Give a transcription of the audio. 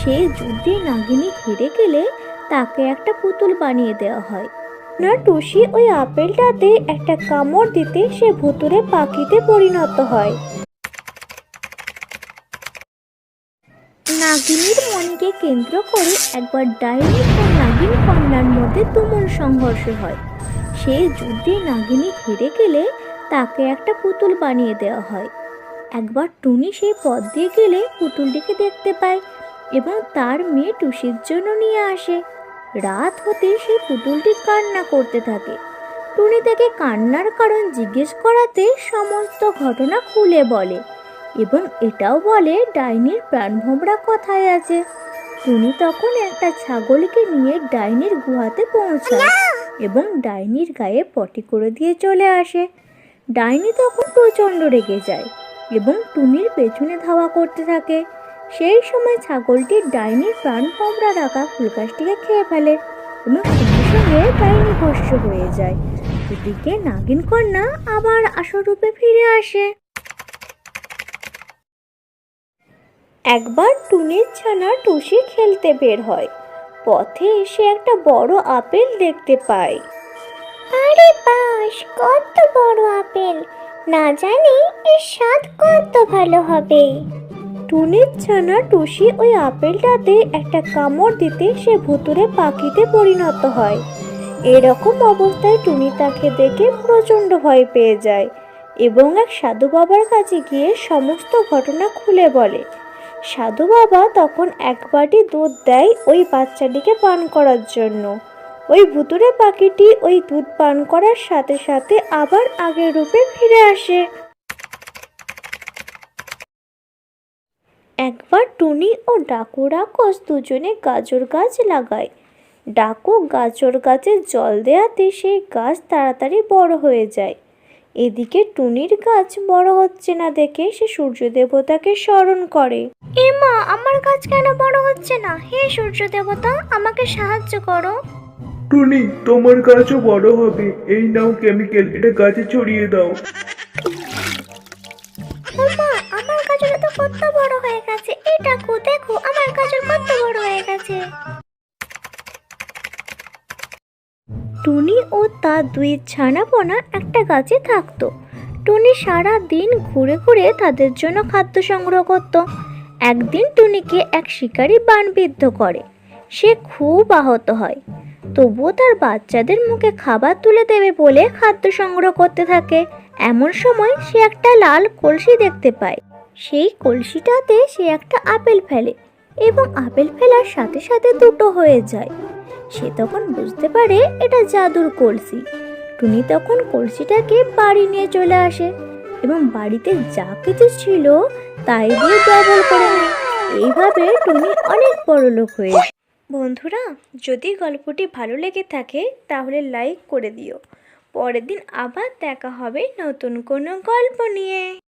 সেই যুদ্ধে নাগিনী হেরে গেলে তাকে একটা পুতুল বানিয়ে দেওয়া হয়। না টুসি ওই আপেলটাতে একটা কামড় দিতে সে ভুতুড়ে পাখিতে পরিণত হয়। নাগিনীর মনকে কেন্দ্র করে একবার ডাইনি ও নাগিন কন্যার মধ্যে তুমুল সংঘর্ষ হয়। সেই যুদ্ধে নাগিনী হেরে গেলে তাকে একটা পুতুল বানিয়ে দেওয়া হয়। একবার টুনি সেই পথ দিয়ে গেলে পুতুলটিকে দেখতে পায় এবং তার মেয়ে টুসির জন্য নিয়ে আসে। রাত হতে সেই পুতুলটি কান্না করতে থাকে। টুনি তাকে কান্নার কারণ জিজ্ঞেস করাতে সমস্ত ঘটনা খুলে বলে এবং এটাও বলে ডাইনির প্রাণভোমরা কথায় আছে। টুনি তখন একটা ছাগলকে নিয়ে ডাইনির গুহাতে পৌঁছায় এবং ডাইনির গায়ে পটি করে দিয়ে চলে আসে। ডাইনি তখন প্রচণ্ড রেগে যায় এবং টুনির পেছনে ধাওয়া করতে থাকে। সেই সময় ছাগলটি ডাইনির প্রাণভোমরা রাখা ফুলগাছটিকে খেয়ে ফেলে এবং সঙ্গে সঙ্গে ডাইনি ভস্ম হয়ে যায়। এদিকে নাগিন কন্যা আবার আসল রূপে ফিরে আসে। একবার টুনির ছানা টুসি খেলতে বের হয়। পথে এসে একটা বড় আপেল দেখতে পায়। আরে বাস, কত বড় আপেল! না জানি এর স্বাদ কত ভালো হবে। টুনির ছানা টুসি ওই আপেলটাতে একটা কামড় দিতে সে ভুতুড়ে পাখিতে পরিণত হয়। এরকম অবস্থায় টুনি তাকে দেখে প্রচণ্ড ভয় পেয়ে যায় এবং এক সাধু বাবার কাছে গিয়ে সমস্ত ঘটনা খুলে বলে। সাধু বাবা তখন এক বাটি দুধ দেয় ওই বাচ্চাটিকে পান করার জন্য। ওই ভুতুড়ে পাখিটি ওই দুধ পান করার সাথে সাথে আবার আগের রূপে ফিরে আসে। একবার টুনি ও ডাকু রাক্ষস দুজনে গাজর গাছ লাগায়। ডাকু গাজর গাছে জল দেওয়াতে সেই গাছ তাড়াতাড়ি বড় হয়ে যায়। এদিকে টুনির গাছ বড় হচ্ছে না দেখে সে সূর্য দেবতাকে স্মরণ করে। এ মা, আমার গাছ কেন বড় হচ্ছে না? হে সূর্য দেবতা, আমাকে সাহায্য করো। টুনি, তোমার গাছও বড় হবে। এই নাও কেমিক্যাল, এটা গাছে ছড়িয়ে দাও। ও মা, আমার গাজর তো কত বড় হয়ে গেছে। এই ডাকু দেখো, আমার গাজর কত বড় হয়ে গেছে। টুনি ও তার দুই ছানাপোনা একটা গাছে থাকতো। টুনি সারা দিন ঘুরে ঘুরে তাদের জন্য খাদ্য সংগ্রহ করত। একদিন টুনিকে এক শিকারী বানবিদ্ধ করে। সে খুব আহত হয়, তবুও তার বাচ্চাদের মুখে খাবার তুলে দেবে বলে খাদ্য সংগ্রহ করতে থাকে। এমন সময় সে একটা লাল কলসি দেখতে পায়। সেই কলসিটাতে সে একটা আপেল ফেলে এবং আপেল ফেলার সাথে সাথে দুটো হয়ে যায়। সে তখন বুঝতে পারে এটা জাদুর কলসি। টুনি তখন কলসিটাকে বাড়ি নিয়ে চলে আসে এবং বাড়িতে যা কিছু ছিল তাই দিয়ে ডবল করে নেয়। এইভাবে টুনি অনেক বড় লোক হয়ে যায়। বন্ধুরা, যদি গল্পটি ভালো লেগে থাকে তাহলে লাইক করে দিও। পরের দিন আবার দেখা হবে নতুন কোনো গল্প নিয়ে।